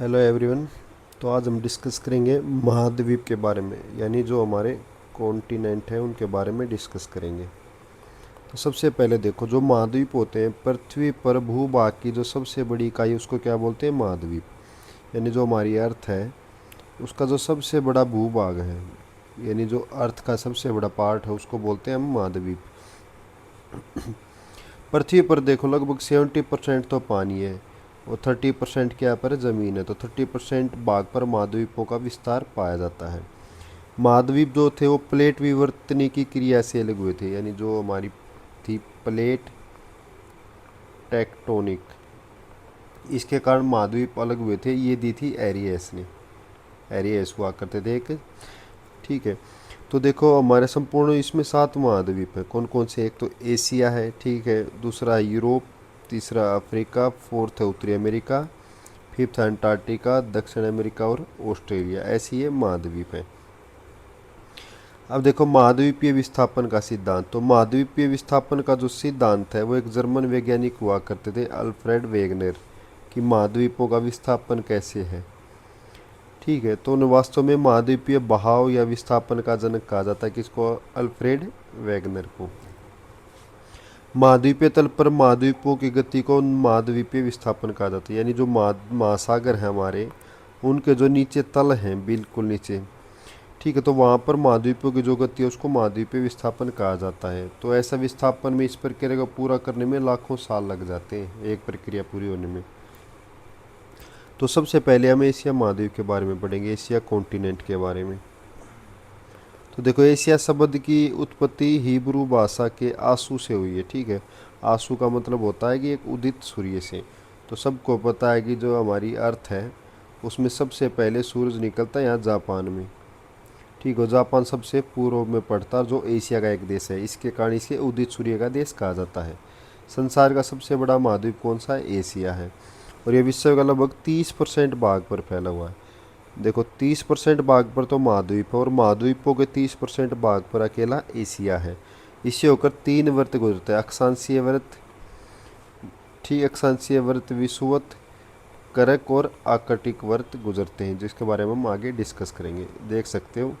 Hello everyone. तो आज हम डिस्कस करेंगे महाद्वीप के बारे में, यानी जो हमारे कॉन्टिनेंट हैं उनके बारे में डिस्कस करेंगे। तो सबसे पहले देखो, जो महाद्वीप होते हैं, पृथ्वी पर भूभाग की जो सबसे बड़ी इकाई उसको क्या बोलते हैं? महाद्वीप। यानी जो हमारी अर्थ है उसका जो सबसे बड़ा भूभाग है, यानी जो अर्थ का सबसे बड़ा पार्ट है, उसको बोलते हैं हम महाद्वीप। पृथ्वी पर देखो लगभग 70% तो पानी है और 30% क्या पर ज़मीन है। तो 30% भाग पर महाद्वीपों का विस्तार पाया जाता है। महाद्वीप जो थे वो प्लेट विवर्तन की क्रिया से अलग हुए थे, यानी जो हमारी थी प्लेट टेक्टोनिक, इसके कारण महाद्वीप अलग हुए थे। ये दी थी एरियस ने, एरियस हुआ करते थे एक। ठीक है, तो देखो हमारे संपूर्ण इसमें 7 महाद्वीप है। कौन कौन से? एक तो एशिया है, ठीक है, दूसरा है यूरोप, तीसरा अफ्रीका, फोर्थ है उत्तरी अमेरिका, फिफ्थ है अंटार्कटिका, दक्षिण अमेरिका और ऑस्ट्रेलिया। ऐसी ये महाद्वीप है। अब देखो महाद्वीपीय विस्थापन का सिद्धांत। तो महाद्वीपीय विस्थापन का जो सिद्धांत है वो एक जर्मन वैज्ञानिक हुआ करते थे, अल्फ्रेड वेगनर, कि महाद्वीपों का विस्थापन कैसे है। ठीक है, तो उन्हें वास्तव में महाद्वीपीय बहाव या विस्थापन का जनक कहा जाता है, किसको? अल्फ्रेड वेगनर को। महाद्वीपीय तल पर महाद्वीपों की गति को महाद्वीपीय विस्थापन कहा जाता है, यानी जो महासागर है हमारे, उनके जो नीचे तल हैं बिल्कुल नीचे, ठीक है, तो वहाँ पर महाद्वीपों की जो गति है उसको महाद्वीपीय विस्थापन कहा जाता है। तो ऐसा विस्थापन में इस प्रक्रिया को पूरा करने में लाखों साल लग जाते हैं, एक प्रक्रिया पूरी होने में। तो सबसे पहले हम एशिया महाद्वीप के बारे में पढ़ेंगे, एशिया कॉन्टिनेंट के बारे में। तो देखो, एशिया शब्द की उत्पत्ति हिब्रू भाषा के आंसू से हुई है। ठीक है, आंसू का मतलब होता है कि एक उदित सूर्य से। तो सबको पता है कि जो हमारी अर्थ है उसमें सबसे पहले सूरज निकलता है यहाँ जापान में। ठीक है, जापान सबसे पूर्व में पड़ता है, जो एशिया का एक देश है, इसके कारण इसे उदित सूर्य का देश कहा जाता है। संसार का सबसे बड़ा महाद्वीप कौन सा है? एशिया है। और यह विश्व का लगभग 30% भाग पर फैला हुआ है। देखो, 30% भाग पर तो महाद्वीप है और महाद्वीपों के 30% भाग पर अकेला एशिया है। इससे होकर 3 वर्त गुजरते हैं, अक्षांशीय वर्त, ठीक, अक्षांशीय वर्त, विषुवत, करक और आर्कटिक वर्त गुजरते हैं, जिसके बारे में हम आगे डिस्कस करेंगे। देख सकते हो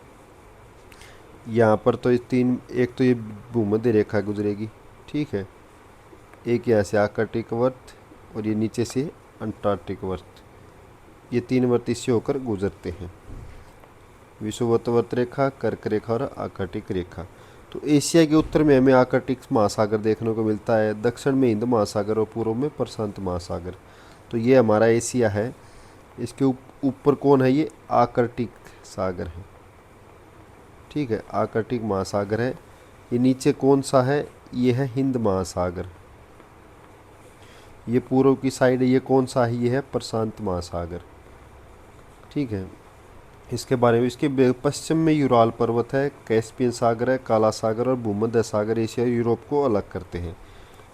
यहाँ पर तो ये 3, एक तो ये भूमध्य रेखा गुजरेगी, ठीक है, एक यहाँ से आर्कटिक वर्त और ये नीचे से अंटार्कटिक वर्त, ये 3 वर्त इससे होकर गुजरते हैं, विषुवत रेखा, कर्क रेखा और आर्कटिक रेखा। तो एशिया के उत्तर में हमें आर्कटिक महासागर देखने को मिलता है, दक्षिण में हिंद महासागर और पूर्व में प्रशांत महासागर। तो ये हमारा एशिया है। इसके ऊपर कौन है? ये आर्कटिक सागर है, ठीक है, आर्कटिक महासागर है। ये नीचे कौन सा है? ये है हिंद महासागर। ये पूर्व की साइड है, ये कौन सा है? ये है प्रशांत महासागर। ठीक है, इसके बारे में, इसके पश्चिम में यूराल पर्वत है, कैस्पियन सागर है, काला सागर और भूमध्य सागर एशिया और यूरोप को अलग करते हैं।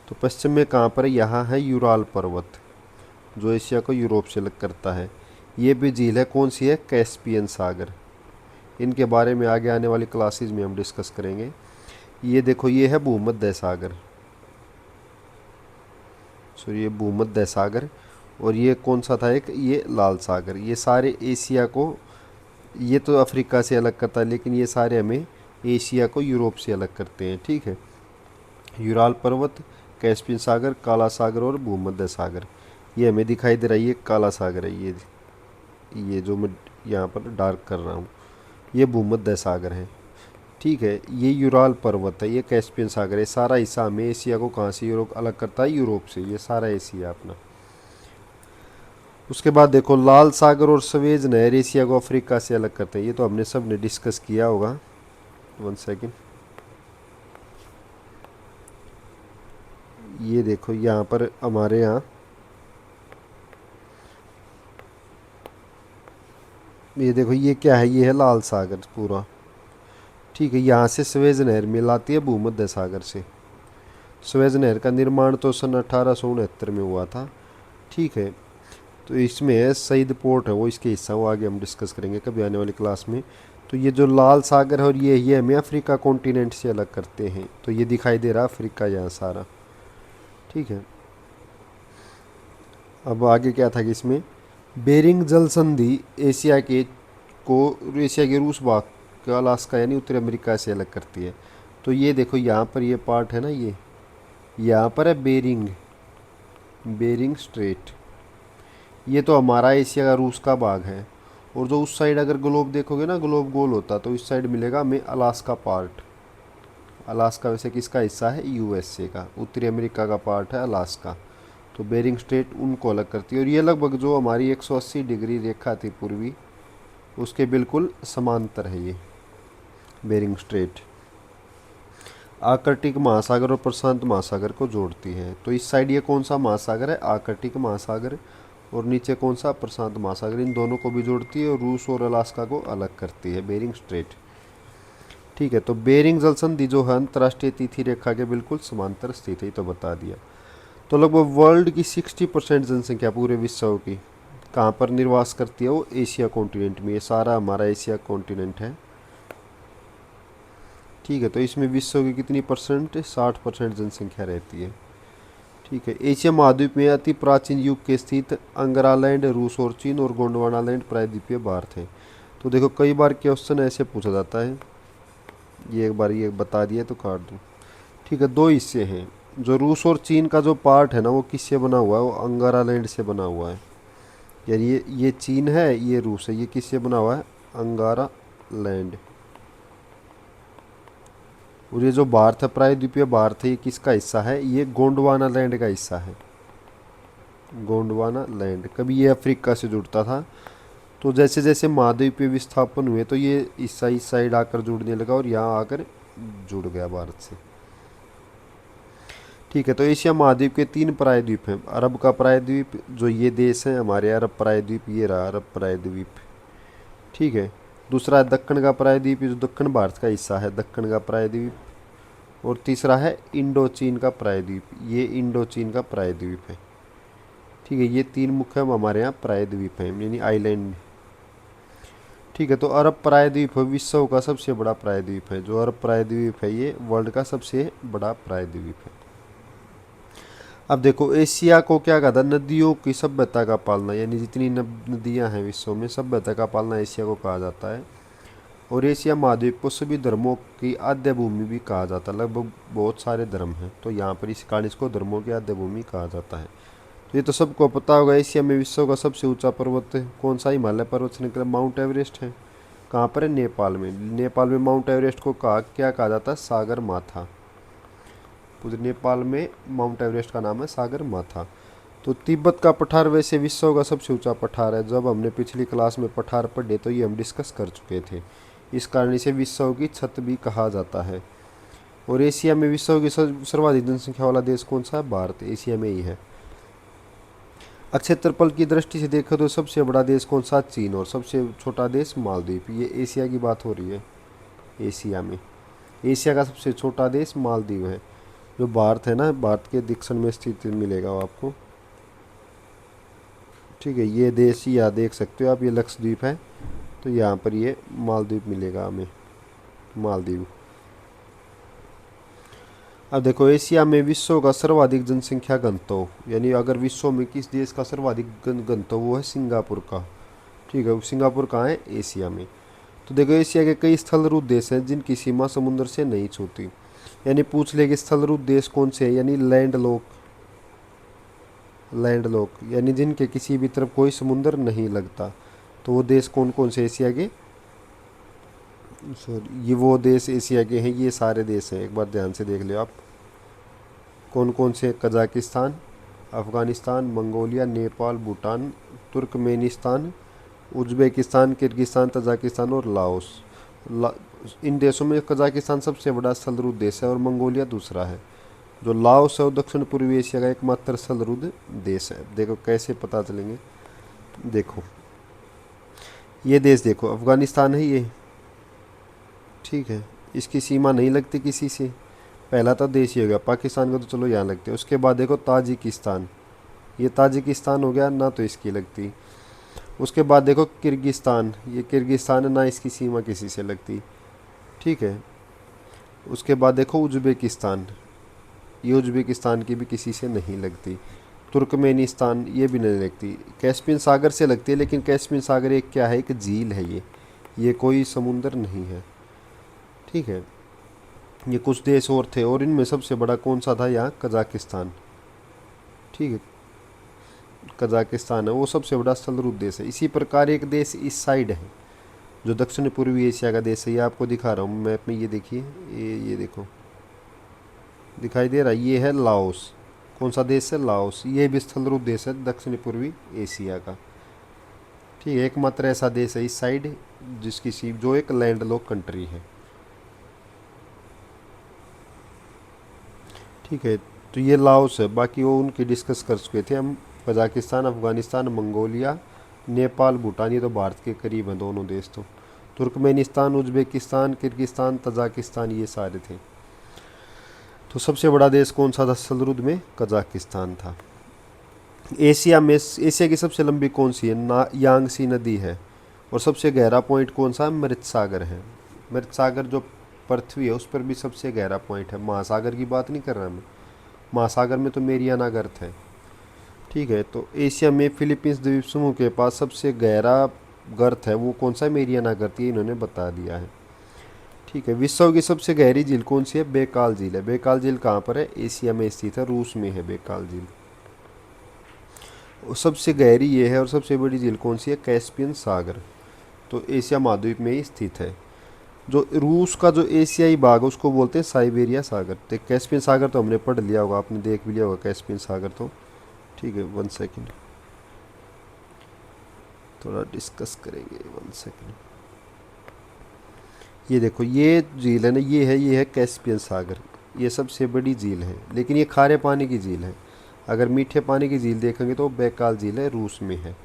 तो पश्चिम में कहाँ पर है? यहाँ है यूराल पर्वत, जो एशिया को यूरोप से अलग करता है। ये भी झील है, कौन सी है? कैस्पियन सागर। इनके बारे में आगे आने वाली क्लासेज में हम डिस्कस करेंगे। ये देखो, ये है भूमध्य सागर, सॉरी, ये भूमध्य सागर। और ये कौन सा था? एक ये लाल सागर। ये सारे एशिया को, ये तो अफ्रीका से अलग करता है, लेकिन ये सारे हमें एशिया को यूरोप से अलग करते हैं। ठीक है, यूराल पर्वत, कैस्पियन सागर, काला सागर और भूमध्य सागर। ये हमें दिखाई दे रहा है, ये काला सागर है, ये जो मैं यहाँ पर डार्क कर रहा हूँ, ये भूमध्य सागर है। ठीक है, ये यूराल पर्वत है, ये कैस्पियन सागर है। सारा हिस्सा हमें एशिया को कहाँ से यूरोप अलग करता है? यूरोप से। ये सारा एशिया अपना। उसके बाद देखो, लाल सागर और सवेज नहर एशिया को अफ्रीका से अलग करते हैं। ये तो हमने सब ने डिस्कस किया होगा। 1 सेकेंड, ये देखो यहाँ पर हमारे यहाँ, ये देखो, ये क्या है? ये है लाल सागर पूरा। ठीक है, यहाँ से सवेज नहर मिलाती है भूमध्य सागर से। सवेज नहर का निर्माण तो सन 1869 में हुआ था। ठीक है, तो इसमें शहीद पोर्ट है, वो इसके हिस्सा, वो आगे हम डिस्कस करेंगे कभी आने वाली क्लास में। तो ये जो लाल सागर है और ये हमें अफ्रीका कॉन्टिनेंट से अलग करते हैं। तो ये दिखाई दे रहा है अफ्रीका यहाँ सारा। ठीक है, अब आगे क्या था कि इसमें बेरिंग जल संधि एशिया के रूस भाग के अलास्का यानी उत्तरी अमेरिका से अलग करती है। तो ये देखो यहाँ पर ये पार्ट है ना, ये यहाँ पर है बेरिंग, बेरिंग स्ट्रेट। ये तो हमारा एशिया का रूस का भाग है। और जो उस साइड अगर ग्लोब देखोगे ना, ग्लोब गोल होता, तो इस साइड मिलेगा हमें अलास्का पार्ट। अलास्का वैसे किसका हिस्सा है? यूएसए का। उत्तरी अमेरिका का पार्ट है अलास्का। तो बेरिंग स्ट्रेट उनको अलग करती है। और ये लगभग जो हमारी 180 डिग्री रेखा थी पूर्वी, उसके बिल्कुल समांतर है ये बेरिंग स्ट्रेट। आर्कटिक महासागर और प्रशांत महासागर को जोड़ती है। तो इस साइड ये कौन सा महासागर है? आर्कटिक महासागर। और नीचे कौन सा? प्रशांत महासागर। इन दोनों को भी जोड़ती है और रूस और अलास्का को अलग करती है बेरिंग स्ट्रेट। ठीक है, तो बेरिंग जल संधि जो है अंतर्राष्ट्रीय तिथि रेखा के बिल्कुल समांतर स्थित है, तो बता दिया। तो लगभग वर्ल्ड की 60% जनसंख्या पूरे विश्व की कहाँ पर निवास करती है? वो एशिया कॉन्टिनेंट में। ये सारा हमारा एशिया कॉन्टिनेंट है। ठीक है, तो इसमें विश्व की कितनी परसेंट? 60% जनसंख्या रहती है। ठीक है, एशिया महाद्वीप में अति प्राचीन युग के स्थित अंगरालैंड रूस और चीन और गोंडवाना लैंड प्रायद्वीपीय भारत है। तो देखो कई बार क्वेश्चन ऐसे पूछा जाता है, ये एक बार ये बता दिया तो काट दूँ। ठीक है, दो हिस्से हैं। जो रूस और चीन का जो पार्ट है ना, वो किससे बना हुआ है? वो अंगारा लैंड से बना हुआ है। यानी ये चीन है, ये रूस है। ये किससे बना हुआ है? अंगारा लैंड। और ये जो भारत है, प्रायद्वीपीय भारत है, ये किसका हिस्सा है? ये गोंडवाना लैंड का हिस्सा है। गोंडवाना लैंड। कभी ये अफ्रीका से जुड़ता था, तो जैसे जैसे महाद्वीपीय विस्थापन हुए तो ये इस साइड आकर जुड़ने लगा और यहाँ आकर जुड़ गया भारत से। ठीक है, तो एशिया महाद्वीप के 3 प्रायद्वीप हैं। अरब का प्रायद्वीप, जो ये देश है हमारे अरब प्रायद्वीप, ये रहा अरब प्रायद्वीप। ठीक है, दूसरा है दक्कन का प्रायद्वीप, जो दक्कन भारत का हिस्सा है, दक्कन का प्रायद्वीप। और तीसरा है इंडो चीन का प्रायद्वीप, ये इंडो चीन का प्रायद्वीप है। ठीक है, ये 3 मुख्य हमारे यहाँ प्रायद्वीप हैं, यानी आइलैंड। ठीक है, तो अरब प्रायद्वीप विश्व का सबसे बड़ा प्रायद्वीप है। जो अरब प्रायद्वीप है ये वर्ल्ड का सबसे बड़ा प्रायद्वीप है। अब देखो एशिया को क्या कहता है? नदियों की सभ्यता का पालना, यानी जितनी नदियां हैं विश्व में, सभ्यता का पालना एशिया को कहा जाता है। और एशिया महाद्वीप को सभी धर्मों की आद्य भूमि भी कहा जाता है। लगभग बहुत सारे धर्म हैं, तो यहाँ पर इस कारण इसको धर्मों की आद्य भूमि कहा जाता है। तो ये तो सबको पता होगा। एशिया में विश्व का सबसे ऊंचा पर्वत कौन सा? हिमालय पर्वत से निकला माउंट एवरेस्ट है। कहाँ पर है? नेपाल में। नेपाल में माउंट एवरेस्ट को क्या कहा जाता है? सागर माथा। पूरे नेपाल में माउंट एवरेस्ट का नाम है सागर माथा। तो तिब्बत का पठार वैसे विश्व का सबसे ऊंचा पठार है। जब हमने पिछली क्लास में पठार पढ़े तो ये हम डिस्कस कर चुके थे। इस कारण इसे विश्व की छत भी कहा जाता है। और एशिया में विश्व की सर्वाधिक जनसंख्या वाला देश कौन सा है? भारत एशिया में ही है। क्षेत्रफल की दृष्टि से देखो तो सबसे बड़ा देश कौन सा? चीन। और सबसे छोटा देश मालदीव। ये एशिया की बात हो रही है। एशिया में एशिया का सबसे छोटा देश मालदीव है। जो भारत है ना, भारत के दक्षिण में स्थित मिलेगा वो आपको। ठीक है, ये देश ही यहाँ देख सकते हो आप, ये लक्षद्वीप है, तो यहाँ पर ये मालदीव मिलेगा हमें, मालदीव। अब देखो एशिया में विश्व का सर्वाधिक जनसंख्या घनत्व, यानी अगर विश्व में किस देश का सर्वाधिक घनत्व, वो है सिंगापुर का। ठीक है, सिंगापुर कहाँ है? एशिया में। तो देखो एशिया के कई स्थलरूप देश हैं जिनकी सीमा समुद्र से नहीं छूती। यानी पूछ ले कि स्थलरूप देश कौन से हैं, यानी लैंड लॉक, यानी जिनके किसी भी तरफ कोई समुद्र नहीं लगता। तो वो देश कौन कौन से एशिया के? सॉरी, ये वो देश एशिया के हैं, ये सारे देश हैं, एक बार ध्यान से देख लो आप। कौन कौन से? Kazakhstan, Afghanistan, Mongolia, Nepal, Bhutan, Turkmenistan, Uzbekistan, Kyrgyzstan, Tajikistan और लाओस। इन देशों में कजाकिस्तान सबसे बड़ा स्थलरूप देश है और मंगोलिया दूसरा है। जो लाओस है वो दक्षिण पूर्वी एशिया का एकमात्र स्थलरूप देश है। देखो कैसे पता चलेंगे, देखो ये देश देखो, अफ़गानिस्तान है ये। ठीक है, इसकी सीमा नहीं लगती किसी से। पहला तो देश ही हो गया, पाकिस्तान का तो चलो यहाँ लगते हैं। उसके बाद देखो ताजिकिस्तान, ये ताजिकिस्तान हो गया, ना तो इसकी लगती। उसके बाद देखो किर्गिस्तान, ये किर्गिस्तान है, ना इसकी सीमा किसी से लगती। ठीक है, उसके बाद देखो उज्बेकिस्तान, ये उज्बेकिस्तान की भी किसी से नहीं लगती। तुर्कमेनिस्तान ये भी नहीं लगती, कैस्पियन सागर से लगती है, लेकिन कैस्पियन सागर एक क्या है, एक झील है ये कोई समुंदर नहीं है। ठीक है, ये कुछ देश और थे, और इनमें सबसे बड़ा कौन सा था यहाँ, कजाकिस्तान। ठीक है, कजाकिस्तान है वो सबसे बड़ा स्थलरूप देश है। इसी प्रकार एक देश इस साइड है जो दक्षिण पूर्वी एशिया का देश है, ये आपको दिखा रहा हूँ मैप में, ये देखिए, ये देखो दिखाई दे रहा है, ये है लाओस। कौन सा देश है, लाओस। ये भी स्थलरूप देश है दक्षिण पूर्वी एशिया का। ठीक है, एकमात्र ऐसा देश है इस साइड जिसकी सी जो एक लैंडलॉक कंट्री है। ठीक है, तो ये लाओस है, बाकी वो उनकी डिस्कस कर चुके थे हम। कजाकिस्तान, अफगानिस्तान, मंगोलिया, नेपाल, भूटान, ये तो भारत के करीब हैं दोनों देश। तो तुर्कमेनिस्तान, उज्बेकिस्तान, किर्गिस्तान, तजाकिस्तान, ये सारे थे। तो सबसे बड़ा देश कौन सा था स्थलरूप में, कजाकिस्तान था। एशिया की सबसे लंबी कौन सी है, यांगसी नदी है। और सबसे गहरा पॉइंट कौन सा है, मृत सागर है। मृत सागर जो पृथ्वी है उस पर भी सबसे गहरा पॉइंट है। महासागर की बात नहीं कर रहा मैं, महासागर में तो मेरियाना गर्त है। ठीक है, तो एशिया में फिलीपींस द्वीप समूह के पास सबसे गहरा गर्त है, वो कौन सा है, मेरियाना गर्त, ये इन्होंने बता दिया है। ठीक है, विश्व की सबसे गहरी झील कौन सी है, बेकाल झील है। बेकाल झील कहाँ पर है, एशिया में स्थित है, रूस में है बेकाल झील। और सबसे गहरी ये है, और सबसे बड़ी झील कौन सी है, कैस्पियन सागर, तो एशिया महाद्वीप में ही स्थित है। जो रूस का जो एशियाई भाग है उसको बोलते हैं साइबेरिया सागर। तो कैस्पियन सागर तो हमने पढ़ लिया होगा, आपने देख भी लिया होगा कैस्पियन सागर तो। ठीक है, 1 सेकेंड, थोड़ा डिस्कस करेंगे, 1 सेकेंड। ये देखो, ये झील है ना, ये है कैस्पियन सागर, ये सबसे बड़ी झील है, लेकिन ये खारे पानी की झील है। अगर मीठे पानी की झील देखेंगे तो बैकाल झील है, रूस में है।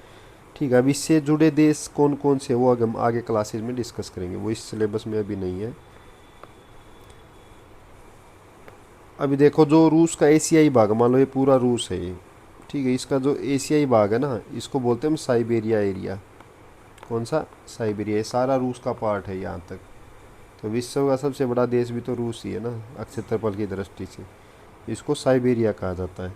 ठीक है, अब इससे जुड़े देश कौन कौन से, वो हम आगे क्लासेज में डिस्कस करेंगे, वो इस सिलेबस में अभी नहीं है। अभी देखो, जो रूस का एशियाई भाग, मान लो ये पूरा रूस है ये। ठीक है, इसका जो एशियाई भाग है ना, इसको बोलते हैं हम साइबेरिया एरिया। कौन सा, साइबेरिया, ये सारा रूस का पार्ट है यहाँ तक। तो विश्व का सबसे बड़ा देश भी तो रूस ही है ना, क्षेत्रफल की दृष्टि से। इसको साइबेरिया कहा जाता है।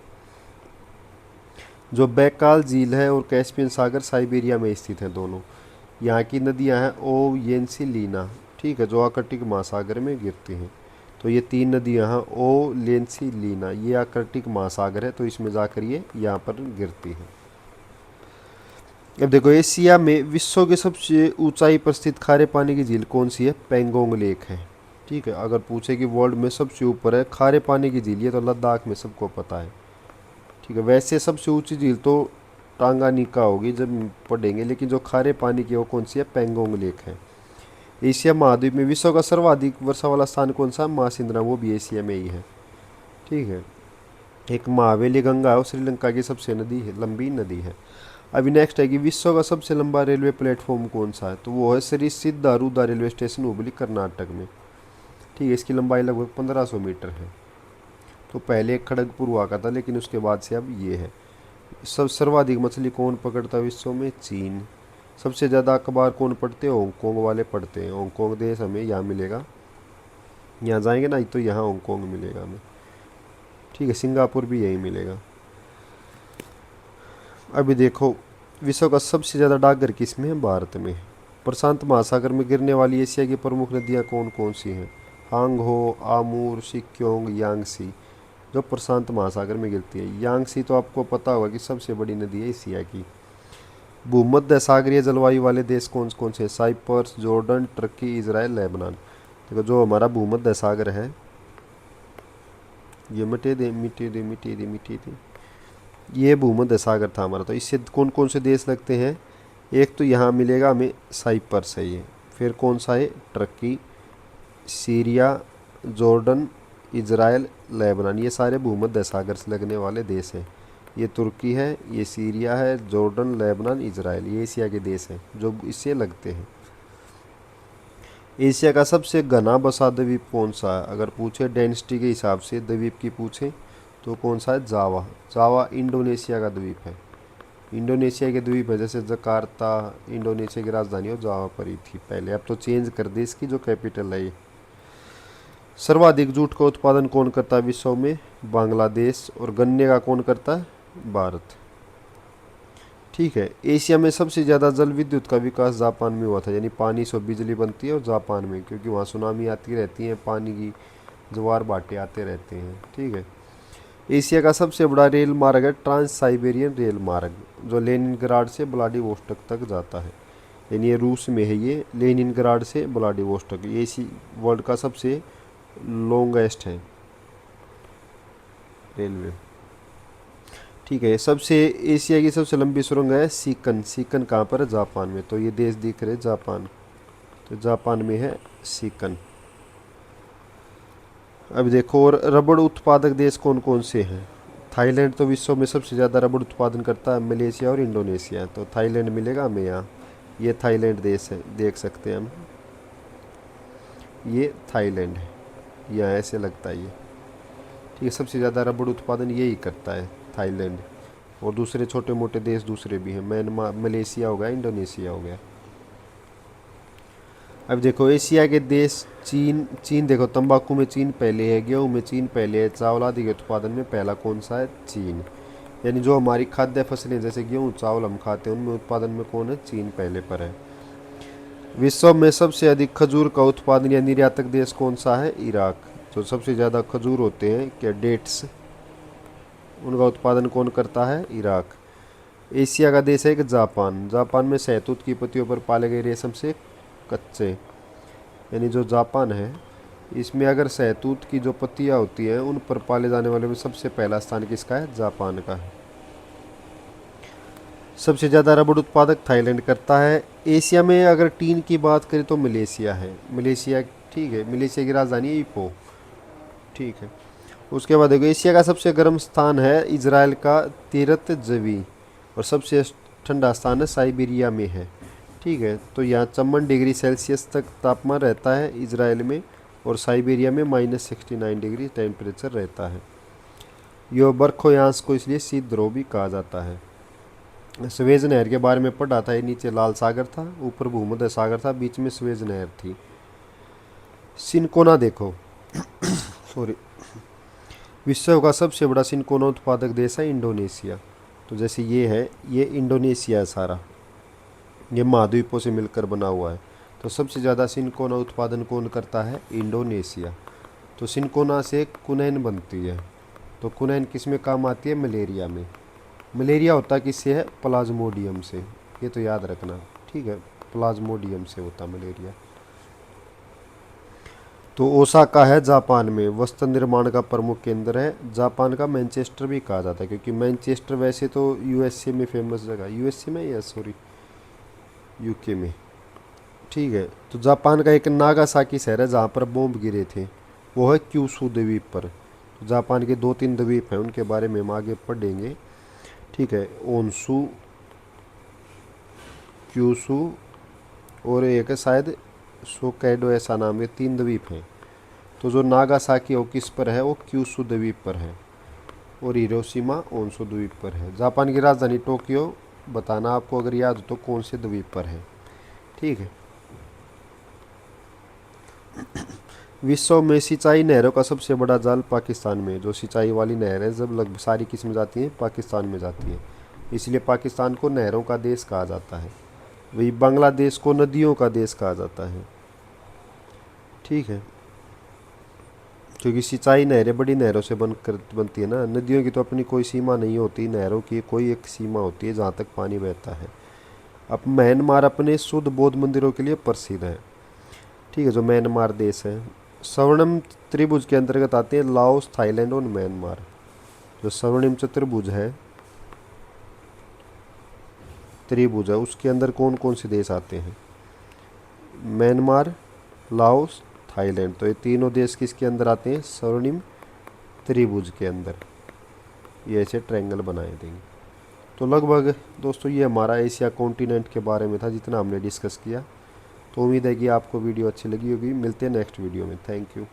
जो बैकाल झील है और कैस्पियन सागर साइबेरिया में स्थित हैं दोनों। यहाँ की नदियाँ हैं ओ, येंसी, लीना। ठीक है, जो आर्कटिक महासागर में गिरती हैं। तो ये 3 नदियाँ हैं ओ, लेंसी, लीना, ये आर्कटिक महासागर है, तो इसमें जाकर ये यहाँ पर गिरती हैं। अब देखो, एशिया में विश्व के सबसे ऊंचाई पर स्थित खारे पानी की झील कौन सी है, पेंगोंग लेक है। ठीक है, अगर पूछे कि वर्ल्ड में सबसे ऊपर है खारे पानी की झील, ये तो लद्दाख में सबको पता है। ठीक है, वैसे सबसे ऊंची झील तो टांगानिका होगी जब पढ़ेंगे, लेकिन जो खारे पानी की वो कौन सी है, पेंगोंग लेक है। एशिया महाद्वीप में विश्व का सर्वाधिक वर्षा वाला स्थान कौन सा, मासिंद्रा, वो भी एशिया में ही है। ठीक है, एक महावेली गंगा है, वो श्रीलंका की सबसे लंबी नदी है। अभी नेक्स्ट है कि विश्व का सबसे लंबा रेलवे प्लेटफॉर्म कौन सा है, तो वो है श्री सिद्धारूढ़ रेलवे स्टेशन, हुबली, कर्नाटक में। ठीक है, इसकी लंबाई लगभग 1500 मीटर है। तो पहले एक खड़गपुर हुआ करता था, लेकिन उसके बाद से अब ये है। सब सर्वाधिक मछली कौन पकड़ता है विश्व में, चीन। सबसे ज़्यादा अखबार कौन पढ़ते हैं, हांगकॉन्ग वाले पढ़ते हैं। हांगकॉन्ग देश हमें यहाँ मिलेगा, यहाँ जाएंगे ना तो यहाँ हांगकॉन्ग मिलेगा हमें। ठीक है, सिंगापुर भी यही मिलेगा। अभी देखो, विश्व का सबसे ज़्यादा डाकघर किस में है, भारत में। प्रशांत महासागर में गिरने वाली एशिया की प्रमुख नदियाँ कौन कौन सी हैं, हांगहो, आमूर, सिक्योंग, यांगसी, जो प्रशांत महासागर में गिरती है। यांगसी तो आपको पता होगा कि सबसे बड़ी नदी है एशिया की। भूमध्य सागरीय जलवायु वाले देश कौन कौन से, Cyprus, Jordan, Turkey, Israel, Lebanon. देखो, जो हमारा भूमध्य सागर है, ये मिटे दे, ये भूमध्य सागर था हमारा। तो इससे कौन कौन से देश लगते हैं, एक तो यहाँ मिलेगा हमें साइप्रस है ये, फिर कौन सा है, Turkey, Syria, Jordan, Israel, Lebanon, ये सारे भूमध्य सागर से लगने वाले देश हैं। ये तुर्की है, ये सीरिया है, जॉर्डन, लेबनान, इजराइल, ये एशिया के देश हैं जो इससे लगते हैं। एशिया का सबसे घना बसा द्वीप कौन सा है, अगर पूछे डेंसिटी के हिसाब से द्वीप की पूछे तो कौन सा है, जावा। जावा इंडोनेशिया का द्वीप है, इंडोनेशिया के द्वीप है। जैसे जकार्ता इंडोनेशिया की राजधानी हो, जावा पर ही थी पहले, अब तो चेंज कर दी इसकी जो कैपिटल है ये। सर्वाधिक जूट का उत्पादन कौन करता है विश्व में, बांग्लादेश। और गन्ने का कौन करता है, भारत। ठीक है, एशिया में सबसे ज़्यादा जल विद्युत का विकास जापान में हुआ था, यानी पानी से बिजली बनती है और जापान में, क्योंकि वहाँ सुनामी आती रहती है, पानी की ज्वार भाटे आते रहते हैं। ठीक है, एशिया का सबसे बड़ा रेल मार्ग है ट्रांस साइबेरियन रेल मार्ग, जो लेनिनग्राड से व्लादिवोस्टोक तक जाता है। यानी ये रूस में है, ये लेनिनग्राड से व्लादिवोस्टोक, ये इसी वर्ल्ड का सबसे लॉन्गेस्ट है रेलवे। ठीक है, सबसे एशिया की सबसे लंबी सुरंग है सीकन। सीकन कहाँ पर है? जापान में। तो ये देश दिख रहे जापान, तो जापान में है सीकन। अब देखो, और रबड़ उत्पादक देश कौन कौन से हैं? थाईलैंड तो विश्व में सबसे ज़्यादा रबड़ उत्पादन करता है, मलेशिया और इंडोनेशिया। तो थाईलैंड मिलेगा हमें यहाँ, ये थाईलैंड देश है, देख सकते हैं हम, ये थाईलैंड है, यहाँ ऐसे लगता है ये। ठीक है, सबसे ज़्यादा रबड़ उत्पादन यही करता है, थाईलैंड। और दूसरे छोटे मोटे देश दूसरे भी हैं, म्यांमार, मलेशिया हो गया, इंडोनेशिया हो गया। अब देखो, एशिया के देश, चीन। चीन देखो, तंबाकू में चीन पहले है, गेहूँ में चीन पहले है, चावल आदि के उत्पादन में पहला कौन सा है? चीन। यानी जो हमारी खाद्य फसलें जैसे गेहूँ चावल हम खाते हैं, उनमें उत्पादन में कौन है? चीन पहले पर है। विश्व में सबसे अधिक खजूर का उत्पादन या निर्यातक देश कौन सा है? इराक। तो सबसे ज़्यादा खजूर होते हैं, क्या डेट्स, उनका उत्पादन कौन करता है? इराक। एशिया का देश है कि जापान। जापान में शहतूत की पत्तियों पर पाले गए रेशम से कच्चे, यानी जो जापान है, इसमें अगर शहतूत की जो पत्तियां होती हैं उन पर पाले जाने वाले में सबसे पहला स्थान किसका है? जापान का है। सबसे ज़्यादा रबड़ उत्पादक थाईलैंड करता है। एशिया में अगर टीन की बात करें तो मलेशिया है, मलेशिया। ठीक है, मलेशिया की राजधानी है ईपो। ठीक है, उसके बाद देखो, एशिया का सबसे गर्म स्थान है इजराइल का तीरथ जवी, और सबसे ठंडा स्थान है साइबेरिया में है। ठीक है, तो यहाँ 54 डिग्री सेल्सियस तक तापमान रहता है इजराइल में, और साइबेरिया में -69 डिग्री टेम्परेचर रहता है। यह बर्खोयांश को इसलिए शीतद्रोह भी कहा जाता है। स्वेज नहर के बारे में पढ़ा था, ये नीचे लाल सागर था, ऊपर भूमध्य सागर था, बीच में स्वेज नहर थी। सिनकोना देखो सॉरी, विश्व का सबसे बड़ा सिनकोना उत्पादक देश है इंडोनेशिया। तो जैसे ये है, ये इंडोनेशिया है सारा, ये महाद्वीपों से मिलकर बना हुआ है। तो सबसे ज़्यादा सिनकोना उत्पादन कौन करता है? इंडोनेशिया। तो सिनकोना से कुनैन बनती है, तो कुनैन किस में काम आती है? मलेरिया में। मलेरिया होता किससे है? प्लाज्मोडियम से, ये तो याद रखना। ठीक है, प्लाज्मोडियम से होता मलेरिया। तो ओसाका है जापान में, वस्त्र निर्माण का प्रमुख केंद्र है। जापान का मैनचेस्टर भी कहा जाता है, क्योंकि मैनचेस्टर वैसे तो यूएसए में फेमस जगह, यूएसए में या सॉरी यूके में। ठीक है, तो जापान का एक नागासाकी शहर है जहाँ पर बॉम्ब गिरे थे, वो है क्यूशू द्वीप पर। तो जापान के 2-3 द्वीप हैं, उनके बारे में हम आगे पढ़ेंगे। ठीक है, ओनसू, क्यूशू, और एक है शायद सोकैडो, ऐसा नाम है, 3 द्वीप हैं। तो जो नागासाकी वो किस पर है? वो क्यूशू द्वीप पर है, और हिरोशिमा ओनसू द्वीप पर है। जापान की राजधानी टोक्यो, बताना आपको अगर याद हो तो कौन से द्वीप पर है। ठीक है, विश्व में सिंचाई नहरों का सबसे बड़ा जाल पाकिस्तान में, जो सिंचाई वाली नहर है, जब लगभग सारी किस्म जाती हैं पाकिस्तान में जाती हैं, इसलिए पाकिस्तान को नहरों का देश कहा जाता है। वही बांग्लादेश को नदियों का देश कहा जाता है। ठीक है, क्योंकि सिंचाई नहरें बड़ी नहरों से बनती है ना, नदियों की तो अपनी कोई सीमा नहीं होती, नहरों की कोई एक सीमा होती है जहाँ तक पानी बहता है। अब म्यांमार अपने शुद्ध बौद्ध मंदिरों के लिए प्रसिद्ध है। ठीक है, जो म्यांमार देश है, स्वर्णिम त्रिभुज के अंतर्गत आते हैं लाओस, थाईलैंड और म्यांमार। जो स्वर्णिम चतुर्भुज है, त्रिभुज है, उसके अंदर कौन कौन से देश आते हैं? Myanmar, Laos, Thailand. तो ये तीनों देश किसके अंदर आते हैं? स्वर्णिम त्रिभुज के अंदर। ये ऐसे ट्रायंगल बनाए देंगे। तो लगभग दोस्तों ये हमारा एशिया कॉन्टिनेंट के बारे में था, जितना हमने डिस्कस किया। तो उम्मीद है कि आपको वीडियो अच्छी लगी होगी। मिलते हैं नेक्स्ट वीडियो में। Thank you.